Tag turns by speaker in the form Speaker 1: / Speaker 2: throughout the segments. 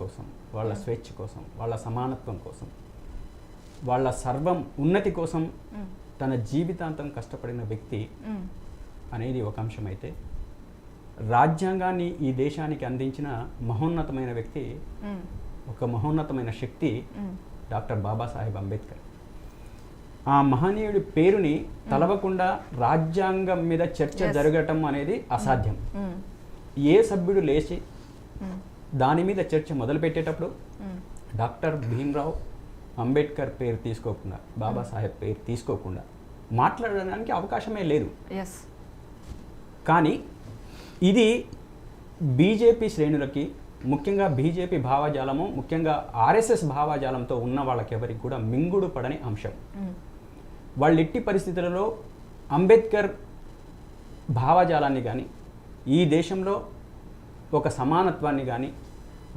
Speaker 1: కోసం, వాళ్ళ స్వేచ్ఛ కోసం, వాళ్ళ సమానత్వం కోసం, వాళ్ళ సర్వం ఉన్నతి కోసం తన జీవితాంతం కష్టపడిన వ్యక్తి అనేది ఒక అంశం అయితే, రాజ్యాంగాన్ని ఈ దేశానికి అందించిన మహోన్నతమైన వ్యక్తి, ఒక మహోన్నతమైన శక్తి డాక్టర్ బాబాసాహెబ్ అంబేద్కర్. ఆ మహనీయుడి పేరుని తలవకుండా రాజ్యాంగం మీద చర్చ జరగటం అనేది అసాధ్యం. ఏ సభ్యుడు లేచి దాని మీద చర్చ మొదలుపెట్టేటప్పుడు డాక్టర్ భీమ్రావ్ అంబేద్కర్ పేరు తీసుకోకుండా, బాబాసాహెబ్ పేరు తీసుకోకుండా మాట్లాడడానికి అవకాశమే లేదు. కానీ ఇది బీజేపీ శ్రేణులకి, ముఖ్యంగా బీజేపీ భావజాలము, ముఖ్యంగా ఆర్ఎస్ఎస్ భావజాలంతో ఉన్న వాళ్ళకెవరికి కూడా మింగుడు పడని అంశం. వాళ్ళు ఎట్టి పరిస్థితులలో అంబేద్కర్ భావజాలాన్ని కానీ, ఈ దేశంలో ఒక సమానత్వాన్ని కానీ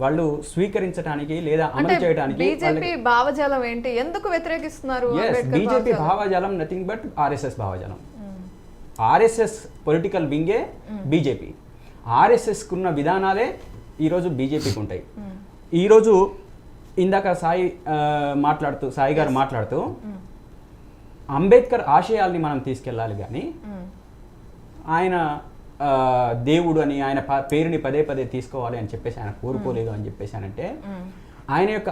Speaker 1: వాళ్ళు స్వీకరించడానికి లేదా అమలు చేయడానికి
Speaker 2: బీజేపీ భావజాలం ఏంటి, ఎందుకు వ్యతిరేకిస్తున్నారు?
Speaker 1: బీజేపీ భావజాలం నథింగ్ బట్ ఆర్ఎస్ఎస్ భావజాలం. ఆర్ఎస్ఎస్ పొలిటికల్ వింగే బీజేపీ. ఆర్ఎస్ఎస్కున్న విధానాలే ఈరోజు బీజేపీకి ఉంటాయి. ఈరోజు ఇందాక సాయి గారు మాట్లాడుతూ అంబేద్కర్ ఆశయాల్ని మనం తీసుకెళ్ళాలి, కానీ ఆయన దేవుడు అని ఆయన పేరుని పదే పదే తీసుకోవాలి అని చెప్పేసి ఆయన కోరుకోలేదు అని చెప్పేసానంటే, ఆయన యొక్క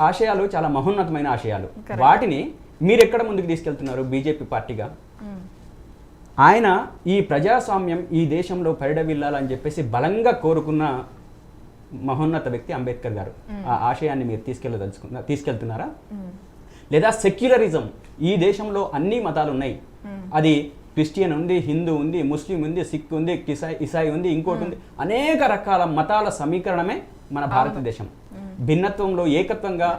Speaker 1: ఆశయాలు చాలా మహోన్నతమైన ఆశయాలు. వాటిని మీరు ఎక్కడ ముందుకు తీసుకెళ్తున్నారు బీజేపీ పార్టీగా? ఆయన ఈ ప్రజాస్వామ్యం ఈ దేశంలో పరిడవిల్లాలని చెప్పేసి బలంగా కోరుకున్న మహోన్నత వ్యక్తి అంబేద్కర్ గారు. ఆ ఆశయాన్ని మీరు తీసుకెళ్తున్నారా? లేదా సెక్యులరిజం, ఈ దేశంలో అన్ని మతాలు ఉన్నాయి, అది క్రిస్టియన్ ఉంది, హిందూ ఉంది, ముస్లిం ఉంది, సిక్ ఉంది, ఇసాయి ఉంది, ఇంకోటి ఉంది, అనేక రకాల మతాల సమీకరణమే మన భారతదేశం. భిన్నత్వంలో ఏకత్వంగా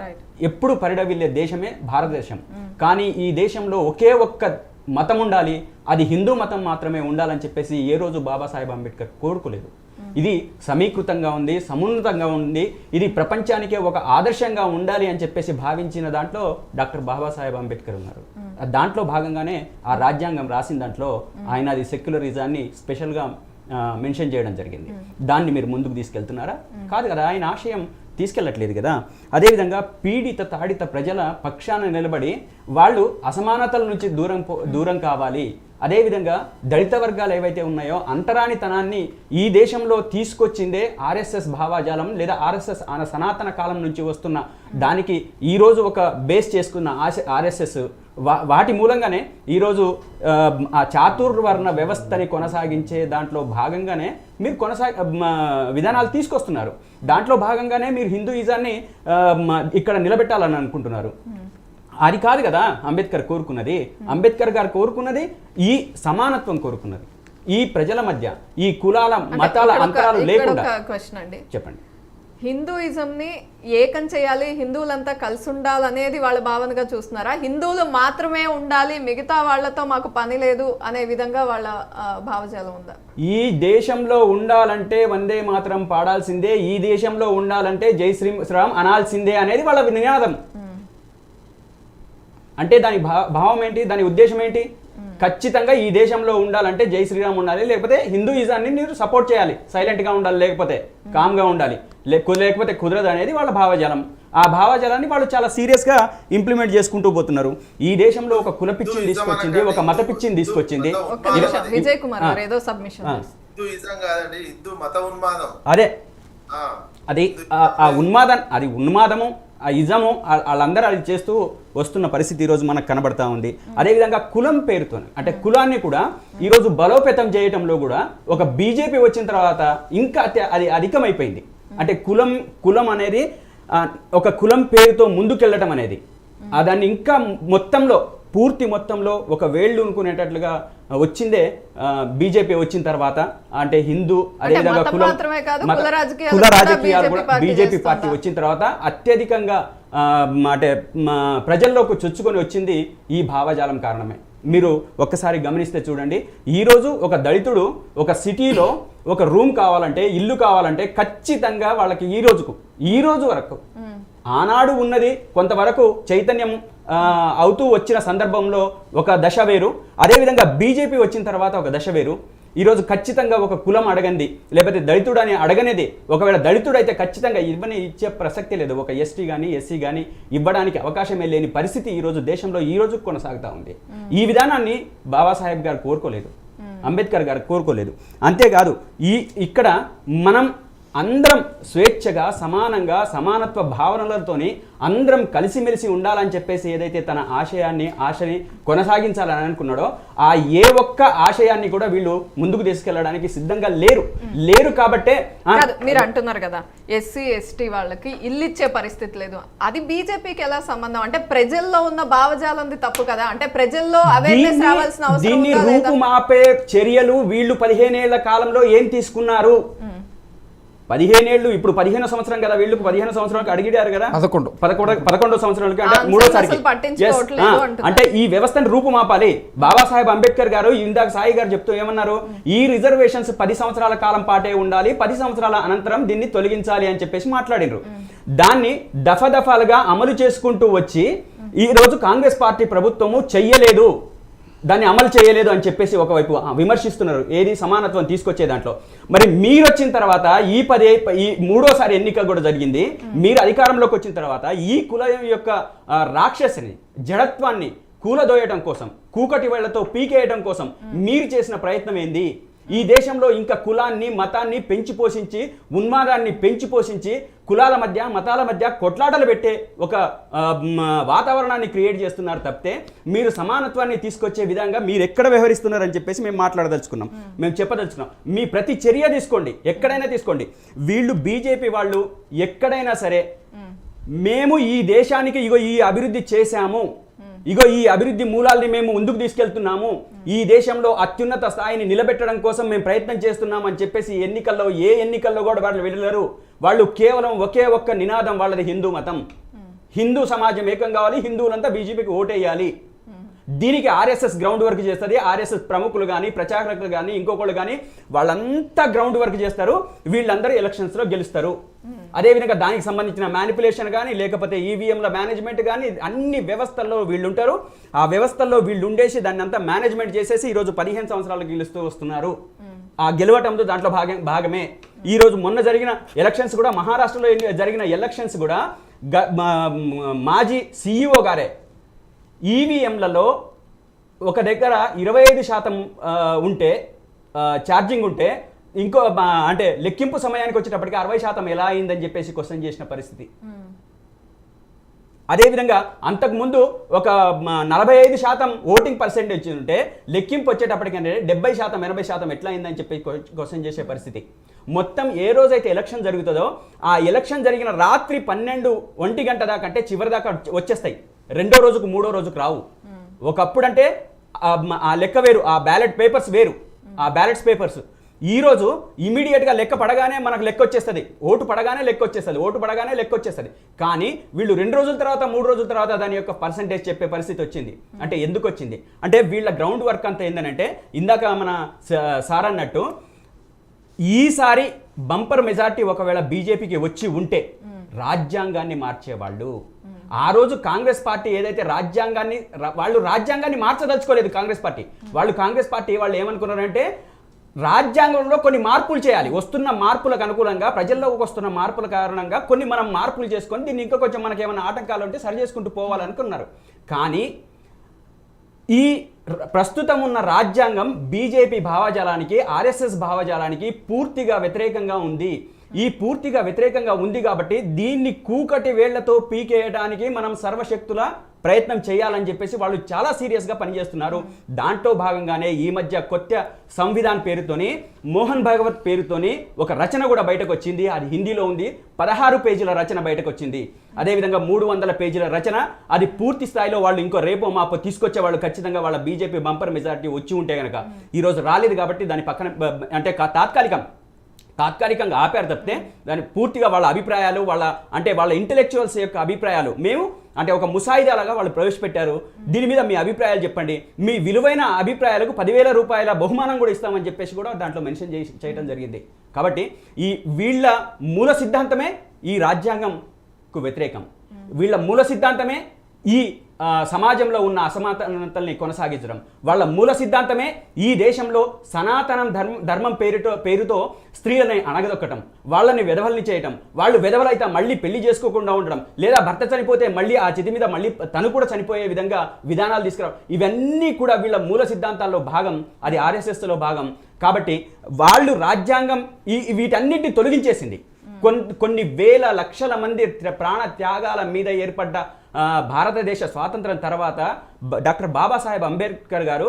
Speaker 1: ఎప్పుడు పరిడవిల్లే దేశమే భారతదేశం. కానీ ఈ దేశంలో ఒకే ఒక్క మతం ఉండాలి, అది హిందూ మతం మాత్రమే ఉండాలని చెప్పేసి ఏ రోజు బాబాసాహెబ్ అంబేద్కర్ కోరుకోలేదు. ఇది సమీకృతంగా ఉంది, సమున్నతంగా ఉంది, ఇది ప్రపంచానికే ఒక ఆదర్శంగా ఉండాలి అని చెప్పేసి భావించిన దాంట్లో డాక్టర్ బాబాసాహెబ్ అంబేద్కర్ ఉన్నారు. దాంట్లో భాగంగానే ఆ రాజ్యాంగం రాసిన దాంట్లో ఆయన అది సెక్యులరిజాన్ని స్పెషల్గా మెన్షన్ చేయడం జరిగింది. దాన్ని మీరు ముందుకు తీసుకెళ్తున్నారా? కాదు కదా, ఆయన ఆశయం తీసుకెళ్ళట్లేదు కదా. అదేవిధంగా పీడిత తాడిత ప్రజల పక్షాన నిలబడి వాళ్ళు అసమానతల నుంచి దూరం కావాలి. అదేవిధంగా దళిత వర్గాలు ఏవైతే ఉన్నాయో అంటరానితనాన్ని ఈ దేశంలో తీసుకొచ్చిందే ఆర్ఎస్ఎస్ భావజాలం, లేదా ఆర్ఎస్ఎస్ సనాతన కాలం నుంచి వస్తున్న దానికి ఈరోజు ఒక బేస్ చేసుకున్న ఆర్ఎస్ఎస్. వాటి మూలంగానే ఈరోజు ఆ చాతుర్వర్ణ వ్యవస్థని కొనసాగించే దాంట్లో భాగంగానే మీరు విధానాలు తీసుకొస్తున్నారు. దాంట్లో భాగంగానే మీరు హిందూయిజాన్ని ఇక్కడ నిలబెట్టాలని అనుకుంటున్నారు. అది కాదు కదా అంబేద్కర్ కోరుకున్నది. అంబేద్కర్ గారు కోరుకున్నది ఈ సమానత్వం కోరుకున్నది, ఈ ప్రజల మధ్య ఈ కులాల మతాల అంతరాలు లేకుండా. చెప్పండి.
Speaker 2: హిందూయిజం ని ఏకం చేయాలి, హిందువులంతా కలిసి ఉండాలనేది వాళ్ళ భావనగా చూస్తున్నారా? హిందువులు మాత్రమే ఉండాలి, మిగతా వాళ్లతో మాకు పని లేదు అనే విధంగా వాళ్ళ భావజాలం ఉందా?
Speaker 1: ఈ దేశంలో ఉండాలంటే వందే మాత్రం పాడాల్సిందే, ఈ దేశంలో ఉండాలంటే జై శ్రీరామ్ అనాల్సిందే అనేది వాళ్ళ నినాదం. అంటే దాని భావం ఏంటి, దాని ఉద్దేశం ఏంటి? ఖచ్చితంగా ఈ దేశంలో ఉండాలంటే జై శ్రీరామ్ ఉండాలి, లేకపోతే హిందూయిజాన్ని మీరు సపోర్ట్ చేయాలి, సైలెంట్గా ఉండాలి, లేకపోతే కామ్గా ఉండాలి, లేకపోతే కుదరదు అనేది వాళ్ళ భావజాలం. ఆ భావజాలాన్ని వాళ్ళు చాలా సీరియస్గా ఇంప్లిమెంట్ చేసుకుంటూ పోతున్నారు. ఈ దేశంలో ఒక కుల పిచ్చిని తీసుకొచ్చింది, ఒక మత పిచ్చిని తీసుకొచ్చింది.
Speaker 2: విజయ్ కుమార్ ఏదో సబ్మిషన్,
Speaker 1: అదే అది ఆ ఉన్మాదము, ఆ ఇజము, వాళ్ళందరూ అది చేస్తూ వస్తున్న పరిస్థితి ఈరోజు మనకు కనబడతా ఉంది. అదేవిధంగా కులం పేరుతో, అంటే కులాన్ని కూడా ఈరోజు బలోపేతం చేయడంలో కూడా ఒక బీజేపీ వచ్చిన తర్వాత ఇంకా అది అధికమైపోయింది. అంటే కులం అనేది ఒక కులం పేరుతో ముందుకెళ్ళటం అనేది దాన్ని ఇంకా పూర్తి మొత్తంలో ఒక వేళ్ళు అనుకునేటట్లుగా వచ్చిందే బీజేపీ వచ్చిన తర్వాత. అంటే హిందూ, అదేవిధంగా కుల రాజకీయాలు కూడా బీజేపీ పార్టీ వచ్చిన తర్వాత అత్యధికంగా అంటే ప్రజల్లోకి చొచ్చుకొని వచ్చింది ఈ భావజాలం కారణమే. మీరు ఒక్కసారి గమనిస్తే చూడండి, ఈరోజు ఒక దళితుడు ఒక సిటీలో ఒక రూమ్ కావాలంటే, ఇల్లు కావాలంటే ఖచ్చితంగా వాళ్ళకి ఈ రోజు వరకు ఆనాడు ఉన్నది కొంతవరకు చైతన్యం అవుతూ వచ్చిన సందర్భంలో ఒక దశ వేరు, అదేవిధంగా బీజేపీ వచ్చిన తర్వాత ఒక దశ వేరు. ఈరోజు ఖచ్చితంగా ఒక కులం అడగంది లేకపోతే దళితుడు అని అడగనేది, ఒకవేళ దళితుడైతే ఖచ్చితంగా ఇచ్చే ప్రసక్తి లేదు. ఒక ఎస్టీ కానీ ఎస్సీ కానీ ఇవ్వడానికి అవకాశమే లేని పరిస్థితి ఈరోజు దేశంలో ఈ రోజు కొనసాగుతూ ఉంది. ఈ విధానాన్ని బాబాసాహెబ్ గారు కోరుకోలేదు, అంబేద్కర్ గారు కోరుకోలేదు. అంతేకాదు ఇక్కడ మనం అందరం స్వేచ్ఛగా సమానంగా సమానత్వ భావనలతోని అందరం కలిసిమెలిసి ఉండాలని చెప్పేసి ఏదైతే తన ఆశని కొనసాగించాలని అనుకున్నాడో ఆ ఏ ఒక్క ఆశయాన్ని కూడా వీళ్ళు ముందుకు తీసుకెళ్లడానికి సిద్ధంగా లేరు కాబట్టే
Speaker 2: మీరు అంటున్నారు కదా ఎస్సీ ఎస్టీ వాళ్ళకి ఇల్లు ఇచ్చే పరిస్థితి లేదు. అది బీజేపీకి ఎలా సంబంధం? అంటే ప్రజల్లో ఉన్న భావజాలంది తప్పు కదా, అంటే ప్రజల్లో అవేర్నెస్ రావాల్సిన అవసరం
Speaker 1: దీన్ని రూపుమాపే చర్యలు వీళ్ళు 15 ఏళ్ల కాలంలో ఏం తీసుకున్నారు? 15 ఏళ్ళు, ఇప్పుడు 15వ సంవత్సరం కదా, వీళ్ళకి 15 సంవత్సరాలకు అడిగిడారు కదా, 11వ సంవత్సరాలకి అంటే మూడోసారికి. అంటే ఈ వ్యవస్థను రూపుమాపాలి. బాబాసాహెబ్ అంబేద్కర్ గారు ఇందాక సాయి గారు చెప్తూ ఏమన్నారు, ఈ రిజర్వేషన్స్ 10 సంవత్సరాల కాలం పాటే ఉండాలి, 10 సంవత్సరాల అనంతరం దీన్ని తొలగించాలి అని చెప్పేసి మాట్లాడినారు. దాన్ని దఫాలుగా అమలు చేసుకుంటూ వచ్చి ఈ రోజు కాంగ్రెస్ పార్టీ ప్రభుత్వము చెయ్యలేదు, దాన్ని అమలు చేయలేదు అని చెప్పేసి ఒకవైపు విమర్శిస్తున్నారు. ఏది సమానత్వం తీసుకొచ్చే దాంట్లో. మరి మీరు వచ్చిన తర్వాత ఈ మూడోసారి ఎన్నిక కూడా జరిగింది. మీరు అధికారంలోకి వచ్చిన తర్వాత ఈ కులం యొక్క రాక్షసిని జడత్వాన్ని కూలదోయడం కోసం, కూకటి వేళ్లతో పీకేయడం కోసం మీరు చేసిన ప్రయత్నం ఏంది? ఈ దేశంలో ఇంకా కులాన్ని మతాన్ని పెంచి పోషించి, ఉన్మాదాన్ని పెంచి పోషించి, కులాల మధ్య మతాల మధ్య కొట్లాటలు పెట్టే ఒక వాతావరణాన్ని క్రియేట్ చేస్తున్నారు తప్పితే మీరు సమానత్వాన్ని తీసుకొచ్చే విధంగా మీరు ఎక్కడ వ్యవహరిస్తున్నారని చెప్పేసి మేము మాట్లాడదలుచుకున్నాం, మేము చెప్పదలుచుకున్నాం. మీ ప్రతి చర్య తీసుకోండి, ఎక్కడైనా తీసుకోండి. వీళ్ళు బీజేపీ వాళ్ళు ఎక్కడైనా సరే మేము ఈ దేశానికి ఈ అభివృద్ధి చేశాము, ఈ అభివృద్ధి మూలాల్ని మేము ముందుకు తీసుకెళ్తున్నాము, ఈ దేశంలో అత్యున్నత స్థాయిని నిలబెట్టడం కోసం మేము ప్రయత్నం చేస్తున్నాం అని చెప్పేసి ఏ ఎన్నికల్లో కూడా వాళ్ళు వెళ్ళరు. వాళ్ళు కేవలం ఒకే ఒక్క నినాదం, వాళ్ళది హిందూ మతం, హిందూ సమాజం ఏకం కావాలి, హిందువులంతా బీజేపీకి ఓటేయాలి. దీనికి ఆర్ఎస్ఎస్ గ్రౌండ్ వర్క్ చేస్తుంది. ఆర్ఎస్ఎస్ ప్రముఖులు కానీ ప్రచారకులు కానీ ఇంకొకళ్ళు కానీ వాళ్ళంతా గ్రౌండ్ వర్క్ చేస్తారు. వీళ్ళందరూ ఎలక్షన్స్లో గెలుస్తారు. అదేవిధంగా దానికి సంబంధించిన మ్యానిపులేషన్ కానీ లేకపోతే ఈవీఎంల మేనేజ్మెంట్ కానీ అన్ని వ్యవస్థల్లో వీళ్ళు ఉంటారు. ఆ వ్యవస్థల్లో వీళ్ళు ఉండేసి దాన్ని అంతా మేనేజ్మెంట్ చేసేసి ఈరోజు 15 సంవత్సరాలు గెలుస్తూ వస్తున్నారు. ఆ గెలవటంతో దాంట్లో భాగమే. ఈరోజు మొన్న జరిగిన ఎలక్షన్స్ కూడా, మహారాష్ట్రలో జరిగిన ఎలక్షన్స్ కూడా మాజీ సిఇఓ గారే ఈవీఎంలలో ఒక దగ్గర 25% ఉంటే ఛార్జింగ్ ఉంటే ఇంకో అంటే లెక్కింపు సమయానికి వచ్చేటప్పటికి 60% ఎలా అయిందని చెప్పేసి క్వశ్చన్ చేసిన పరిస్థితి. అదేవిధంగా అంతకుముందు ఒక 45% ఓటింగ్ పర్సెంటేజ్ ఉంటే లెక్కింపు వచ్చేటప్పటికంటే 70% 80% ఎట్లా అయిందని చెప్పి క్వశ్చన్ చేసే పరిస్థితి. మొత్తం ఏ రోజైతే ఎలక్షన్ జరుగుతుందో ఆ ఎలక్షన్ జరిగిన రాత్రి 12-1 గంట దాకా అంటే చివరి దాకా వచ్చేస్తాయి. రెండో రోజుకు మూడో రోజుకు రావు. ఒకప్పుడు అంటే ఆ లెక్క వేరు, ఆ బ్యాలెట్ పేపర్స్ వేరు, ఆ బ్యాలెట్స్ పేపర్స్. ఈరోజు ఇమీడియట్గా లెక్క పడగానే మనకు లెక్క వచ్చేస్తుంది, ఓటు పడగానే లెక్క వచ్చేస్తుంది. కానీ వీళ్ళు 2 రోజుల తర్వాత 3 రోజుల తర్వాత దాని యొక్క పర్సంటేజ్ చెప్పే పరిస్థితి వచ్చింది. అంటే ఎందుకు వచ్చింది అంటే వీళ్ళ గ్రౌండ్ వర్క్ అంతా ఏంటంటే ఇందాక మన సార్ అన్నట్టు ఈసారి బంపర్ మెజార్టీ ఒకవేళ బీజేపీకి వచ్చి ఉంటే రాజ్యాంగాన్ని మార్చేవాళ్ళు. ఆ రోజు కాంగ్రెస్ పార్టీ ఏదైతే రాజ్యాంగాన్ని మార్చదలుచుకోలేదు. కాంగ్రెస్ పార్టీ వాళ్ళు ఏమనుకున్నారంటే రాజ్యాంగంలో కొన్ని మార్పులు చేయాలి. వస్తున్న మార్పులకు అనుకూలంగా, ప్రజల్లోకి వస్తున్న మార్పుల కారణంగా కొన్ని మనం మార్పులు చేసుకొని దీన్ని ఇంకా కొంచెం మనకి ఏమైనా ఆటంకాలు ఉంటే సరి చేసుకుంటూ పోవాలనుకున్నారు. కానీ ఈ ప్రస్తుతం ఉన్న రాజ్యాంగం బీజేపీ భావజాలానికి, ఆర్ఎస్ఎస్ భావజాలానికి పూర్తిగా వ్యతిరేకంగా ఉంది. ఈ పూర్తిగా వ్యతిరేకంగా ఉంది కాబట్టి దీన్ని కూకటి వేళ్లతో పీకేయడానికి మనం సర్వశక్తుల ప్రయత్నం చేయాలని చెప్పేసి వాళ్ళు చాలా సీరియస్గా పనిచేస్తున్నారు. దాంట్లో భాగంగానే ఈ మధ్య కొత్త సంవిధాన్ పేరుతోని, మోహన్ భాగవత్ పేరుతోని ఒక రచన కూడా బయటకు వచ్చింది. అది హిందీలో ఉంది. 16 పేజీల రచన బయటకు వచ్చింది. అదేవిధంగా 300 పేజీల రచన. అది పూర్తి స్థాయిలో వాళ్ళు ఇంకో రేపో మాపో తీసుకొచ్చే వాళ్ళు ఖచ్చితంగా వాళ్ళ బీజేపీ బంపర్ మెజారిటీ వచ్చి ఉంటే కనుక, ఈరోజు రాలేదు కాబట్టి దాని పక్కన అంటే తాత్కాలికంగా ఆపారు తప్పితే దాని పూర్తిగా వాళ్ళ అభిప్రాయాలు, వాళ్ళ ఇంటెలెక్చువల్స్ యొక్క అభిప్రాయాలు మేము అంటే ఒక ముసాయిదాలాగా వాళ్ళు ప్రవేశపెట్టారు. దీని మీద మీ అభిప్రాయాలు చెప్పండి, మీ విలువైన అభిప్రాయాలకు 10,000 రూపాయల బహుమానం కూడా ఇస్తామని చెప్పేసి కూడా దాంట్లో మెన్షన్ చేయడం జరిగింది. కాబట్టి వీళ్ళ మూల సిద్ధాంతమే ఈ రాజ్యాంగంకు వ్యతిరేకం. వీళ్ళ మూల సిద్ధాంతమే ఈ సమాజంలో ఉన్న అసమానతల్ని కొనసాగించడం. వాళ్ళ మూల సిద్ధాంతమే ఈ దేశంలో సనాతనం ధర్మం పేరుతో స్త్రీలని అణగదొక్కటం, వాళ్ళని వెధవల్ని చేయటం, వాళ్ళు వెధవలైతే మళ్ళీ పెళ్లి చేసుకోకుండా ఉండడం, లేదా భర్త చనిపోతే మళ్ళీ ఆ చితి మీద మళ్ళీ తను కూడా చనిపోయే విధంగా విధానాలు తీసుకురావడం, ఇవన్నీ కూడా వీళ్ళ మూల సిద్ధాంతాల్లో భాగం, అది ఆర్ఎస్ఎస్లో భాగం. కాబట్టి వాళ్ళు రాజ్యాంగం వీటన్నిటిని తొలగించేసింది. కొన్ని వేల లక్షల మంది ప్రాణ త్యాగాల మీద ఏర్పడ్డ భారతదేశ స్వాతంత్రం తర్వాత డాక్టర్ బాబాసాహెబ్ అంబేద్కర్ గారు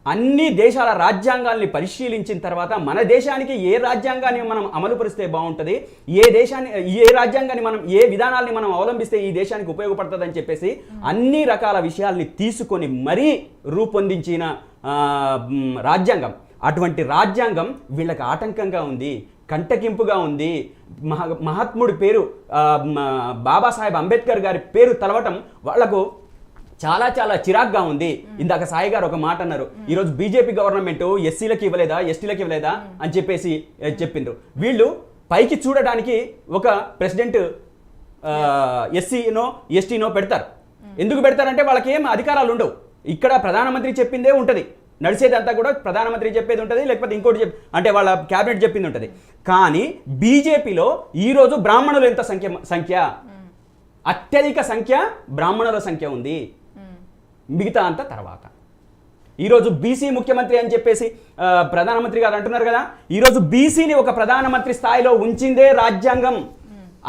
Speaker 1: అన్ని దేశాల రాజ్యాంగాల్ని పరిశీలించిన తర్వాత మన దేశానికి ఏ రాజ్యాంగాన్ని మనం అమలుపరిస్తే బాగుంటుంది, ఏ రాజ్యాంగాన్ని మనం ఏ విధానాల్ని మనం అవలంబిస్తే ఈ దేశానికి ఉపయోగపడుతుంది అని చెప్పేసి అన్ని రకాల విషయాల్ని తీసుకొని మరీ రూపొందించిన రాజ్యాంగం. అటువంటి రాజ్యాంగం వీళ్ళకి ఆటంకంగా ఉంది, కంటకింపుగా ఉంది. మహాత్ముడి పేరు బాబాసాహెబ్ అంబేద్కర్ గారి పేరు తలవటం వాళ్లకు చాలా చాలా చిరాగ్గా ఉంది. ఇందాక సాయి గారు ఒక మాట అన్నారు, ఈరోజు బీజేపీ గవర్నమెంట్ ఎస్సీలకు ఇవ్వలేదా, ఎస్టీలకు ఇవ్వలేదా అని చెప్పేసి చెప్పిండ్రు. వీళ్ళు పైకి చూడడానికి ఒక ప్రెసిడెంట్ ఎస్సీనో ఎస్టీనో పెడతారు. ఎందుకు పెడతారంటే వాళ్ళకి ఏం అధికారాలు ఉండవు. ఇక్కడ ప్రధానమంత్రి చెప్పిందే ఉంటుంది, నడిచేదంతా కూడా ప్రధానమంత్రి చెప్పేది ఉంటుంది, లేకపోతే ఇంకోటి అంటే వాళ్ళ క్యాబినెట్ చెప్పింది ఉంటుంది. కానీ బీజేపీలో ఈరోజు బ్రాహ్మణులు ఎంత సంఖ్య అత్యధిక సంఖ్య బ్రాహ్మణుల సంఖ్య ఉంది, మిగతా అంతా తర్వాత. ఈరోజు బీసీ ముఖ్యమంత్రి అని చెప్పేసి ప్రధానమంత్రి గారు అంటున్నారు కదా, ఈరోజు బీసీని ఒక ప్రధానమంత్రి స్థాయిలో ఉంచిందే రాజ్యాంగం,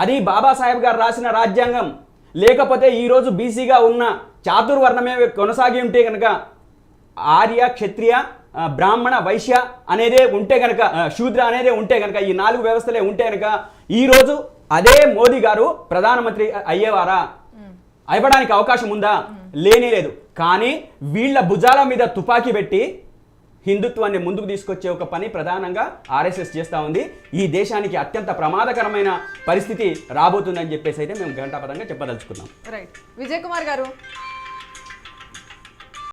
Speaker 1: అది బాబాసాహెబ్ గారు రాసిన రాజ్యాంగం. లేకపోతే ఈరోజు బీసీగా ఉన్న చాతుర్వర్ణమే కొనసాగి ఉంటే కనుక, ఆర్య క్షత్రియ బ్రాహ్మణ వైశ్య అనేదే ఉంటే కనుక, శూద్ర అనేదే ఉంటే కనుక, ఈ 4 వ్యవస్థలే ఉంటే కనుక ఈరోజు అదే మోదీ గారు ప్రధానమంత్రి అయ్యేవారా? అవ్వడానికి అవకాశం ఉందా? లేనే లేదు. కానీ వీళ్ళ భుజాల మీద తుపాకీ పెట్టి హిందుత్వాన్ని ముందుకు తీసుకొచ్చే ఒక పని ప్రధానంగా ఆర్ఎస్ఎస్ చేస్తూ ఉంది. ఈ దేశానికి అత్యంత ప్రమాదకరమైన పరిస్థితి రాబోతుందని చెప్పేసి అయితే మేము ఘంటాపథంగా చెప్పదలుచుకున్నాం.
Speaker 2: రైట్. విజయ్ కుమార్ గారు,